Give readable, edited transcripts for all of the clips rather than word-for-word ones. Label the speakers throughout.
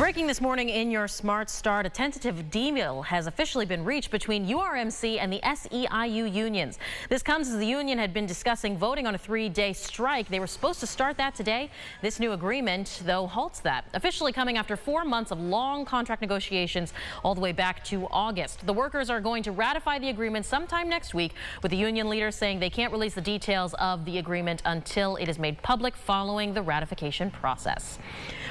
Speaker 1: Breaking this morning in your Smart Start, a tentative deal has officially been reached between URMC and the SEIU unions. This comes as the union had been discussing voting on a 3-day strike. They were supposed to start that today. This new agreement, though, halts that, officially coming after 4 months of long contract negotiations all the way back to August. The workers are going to ratify the agreement sometime next week, with the union leaders saying they can't release the details of the agreement until it is made public following the ratification process.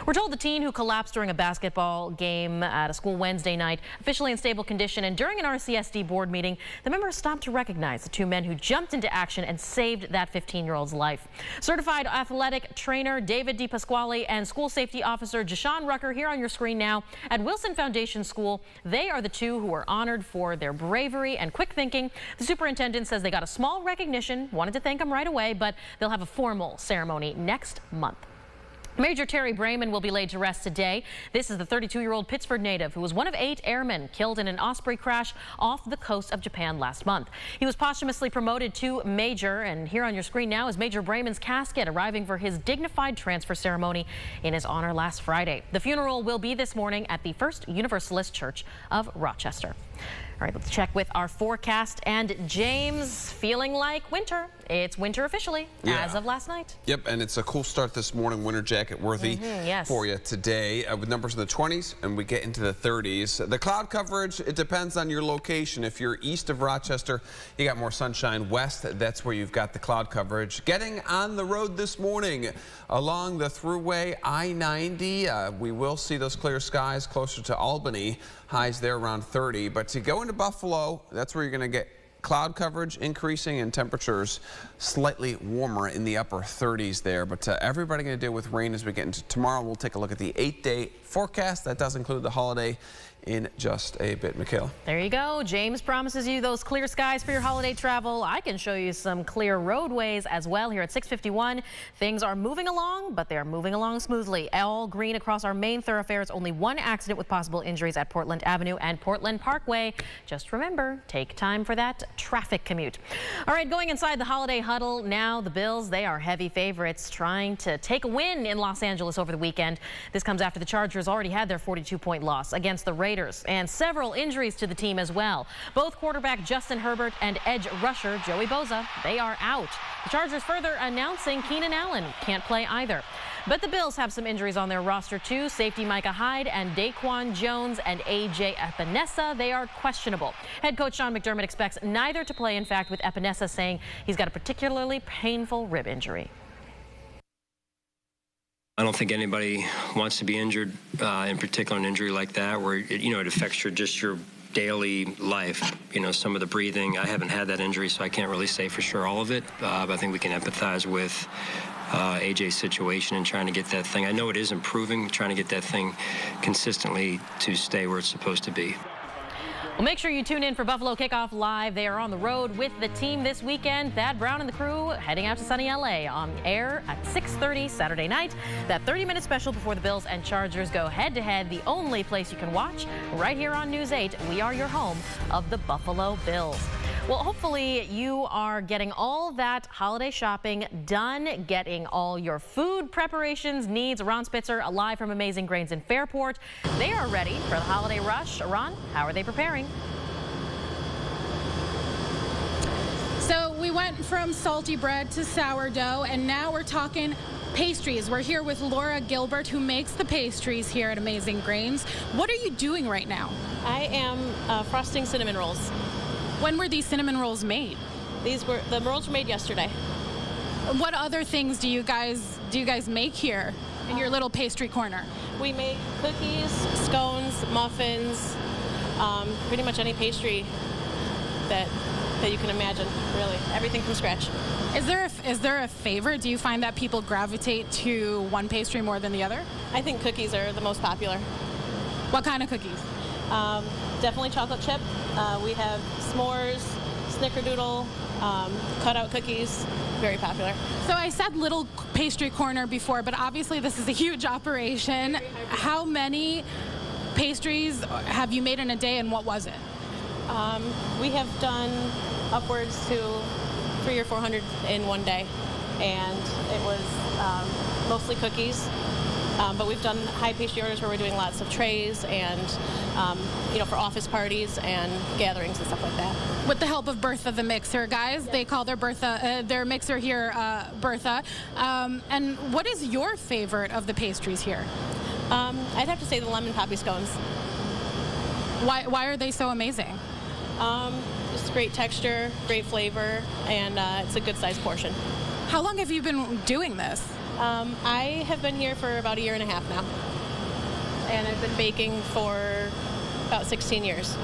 Speaker 1: We're told the teen who collapsed during a basketball game at a school Wednesday night, officially in stable condition, and during an RCSD board meeting, the members stopped to recognize the two men who jumped into action and saved that 15-year-old's life. Certified athletic trainer David DePasquale and school safety officer Jashawn Rucker here on your screen now at Wilson Foundation School. They are the two who were honored for their bravery and quick thinking. The superintendent says they got a small recognition, wanted to thank them right away, but they'll have a formal ceremony next month. Major Terry Brayman will be laid to rest today. This is the 32-year-old Pittsford native who was one of 8 airmen killed in an Osprey crash off the coast of Japan last month. He was posthumously promoted to Major, and here on your screen now is Major Brayman's casket arriving for his dignified transfer ceremony in his honor last Friday. The funeral will be this morning at the First Universalist Church of Rochester. All right, let's check with our forecast. And James, feeling like winter. It's winter officially as of last night.
Speaker 2: Yep, and it's a cool start this morning, winter jacket worthy for you today with numbers in the 20s, and we get into the 30s. The cloud coverage, it depends on your location. If you're east of Rochester, you got more sunshine. West, that's where you've got the cloud coverage. Getting on the road this morning along the thruway I-90, we will see those clear skies closer to Albany. Highs there around 30, but to go into Buffalo, that's where you're going to get cloud coverage increasing and temperatures slightly warmer in the upper 30s there. But everybody going to deal with rain as we get into tomorrow. We'll take a look at the 8-day forecast. That does include the holiday in just a bit. Michaela.
Speaker 1: There you go. James promises you those clear skies for your holiday travel. I can show you some clear roadways as well here at 651. Things are moving along, but they're moving along smoothly. All green across our main thoroughfares. Only one accident with possible injuries at Portland Avenue and Portland Parkway. Just remember, take time for that traffic commute. All right, going inside the holiday huddle now. The Bills, they are heavy favorites, trying to take a win in Los Angeles over the weekend. This comes after the Chargers already had their 42-point loss against the Raiders, and several injuries to the team as well. Both quarterback Justin Herbert and edge rusher Joey Bosa, they are out. The Chargers further announcing Keenan Allen can't play either. But the Bills have some injuries on their roster too. Safety Micah Hyde and Daquan Jones and A.J. Epinesa, they are questionable. Head coach Sean McDermott expects neither to play, in fact, with Epinesa saying he's got a particularly painful rib injury.
Speaker 3: I don't think anybody wants to be injured, in particular an injury like that, where it affects your daily life. Some of the breathing. I haven't had that injury, so I can't really say for sure all of it. But I think we can empathize with AJ's situation and trying to get that thing. I know it is improving, trying to get that thing consistently to stay where it's supposed to be.
Speaker 1: Well, make sure you tune in for Buffalo Kickoff Live. They are on the road with the team this weekend. Thad Brown and the crew heading out to sunny LA on air at 6:30 Saturday night. That 30-minute special before the Bills and Chargers go head-to-head. The only place you can watch right here on News 8. We are your home of the Buffalo Bills. Well, hopefully you are getting all that holiday shopping done, getting all your food preparations needs. Ron Spitzer, live from Amazing Grains in Fairport. They are ready for the holiday rush. Ron, how are they preparing?
Speaker 4: So we went from salty bread to sourdough, and now we're talking pastries. We're here with Laura Gilbert, who makes the pastries here at Amazing Grains. What are you doing right now?
Speaker 5: I am frosting cinnamon rolls.
Speaker 4: When were these cinnamon rolls made?
Speaker 5: The rolls were made yesterday.
Speaker 4: What other things do you guys make here in your little pastry corner?
Speaker 5: We make cookies, scones, muffins, pretty much any pastry that you can imagine, really. Everything from scratch.
Speaker 4: Is there a favorite? Do you find that people gravitate to one pastry more than the other?
Speaker 5: I think cookies are the most popular.
Speaker 4: What kind of cookies?
Speaker 5: Definitely chocolate chip. We have s'mores, snickerdoodle, cutout cookies, very popular.
Speaker 4: So I said little pastry corner before, but obviously this is a huge operation. How many pastries have you made in a day, and what was it?
Speaker 5: We have done upwards to 300 or 400 in one day, and it was mostly cookies. But we've done high pastry orders where we're doing lots of trays and, for office parties and gatherings and stuff like that.
Speaker 4: With the help of Bertha the mixer, guys. They call their mixer here Bertha. And what is your favorite of the pastries here?
Speaker 5: I'd have to say the lemon poppy scones.
Speaker 4: Why are they so amazing?
Speaker 5: Just great texture, great flavor, and it's a good sized portion.
Speaker 4: How long have you been doing this?
Speaker 5: I have been here for about 1.5 years now, and I've been baking for about 16 years.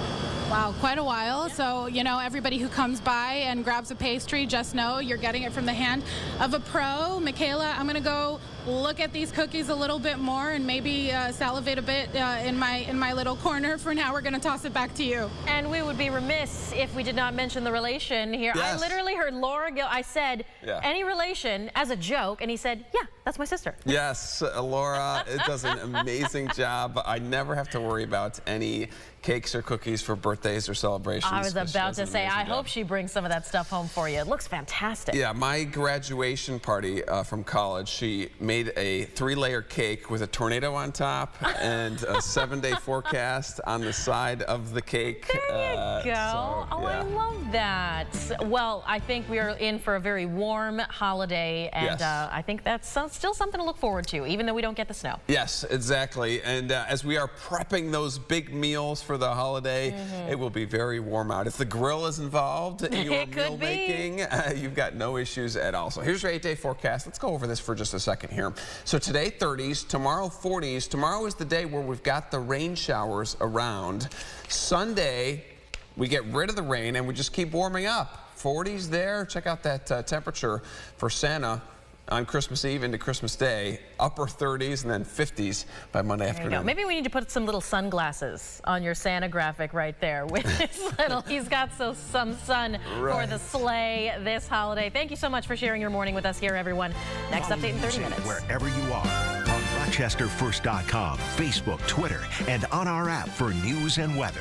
Speaker 4: Wow, quite a while. So, everybody who comes by and grabs a pastry, just know you're getting it from the hand of a pro. Michaela, I'm going to go look at these cookies a little bit more and maybe salivate a bit in my little corner. For now, we're going to toss it back to you.
Speaker 1: And we would be remiss if we did not mention the relation here.
Speaker 2: Yes.
Speaker 1: I literally heard Laura I said, any relation, as a joke, and he said, yeah, that's my sister.
Speaker 2: Yes, Laura does an amazing job. I never have to worry about any cakes or cookies for birthdays or celebrations.
Speaker 1: I was about to say, I hope she brings some of that stuff home for you. It looks fantastic.
Speaker 2: Yeah, my graduation party from college, she made a 3-layer cake with a tornado on top and a 7-day forecast on the side of the cake.
Speaker 1: There you go. I love that. Well, I think we are in for a very warm holiday, and I think that's still something to look forward to, even though we don't get the snow.
Speaker 2: Yes, exactly. And as we are prepping those big meals for the holiday, it will be very warm out. If the grill is involved in your meal making, you've got no issues at all. So here's your 8-day forecast. Let's go over this for just a second here. So today 30s, tomorrow 40s. Tomorrow is the day where we've got the rain showers around. Sunday, we get rid of the rain and we just keep warming up. 40s there. Check out that temperature for Santa on Christmas Eve into Christmas Day, upper 30s and then 50s by Monday afternoon.
Speaker 1: Maybe we need to put some little sunglasses on your Santa graphic right there with his little, he's got some sun for the sleigh this holiday. Thank you so much for sharing your morning with us here, everyone. Next update in 30 minutes.
Speaker 6: Wherever you are, on RochesterFirst.com, Facebook, Twitter, and on our app for news and weather.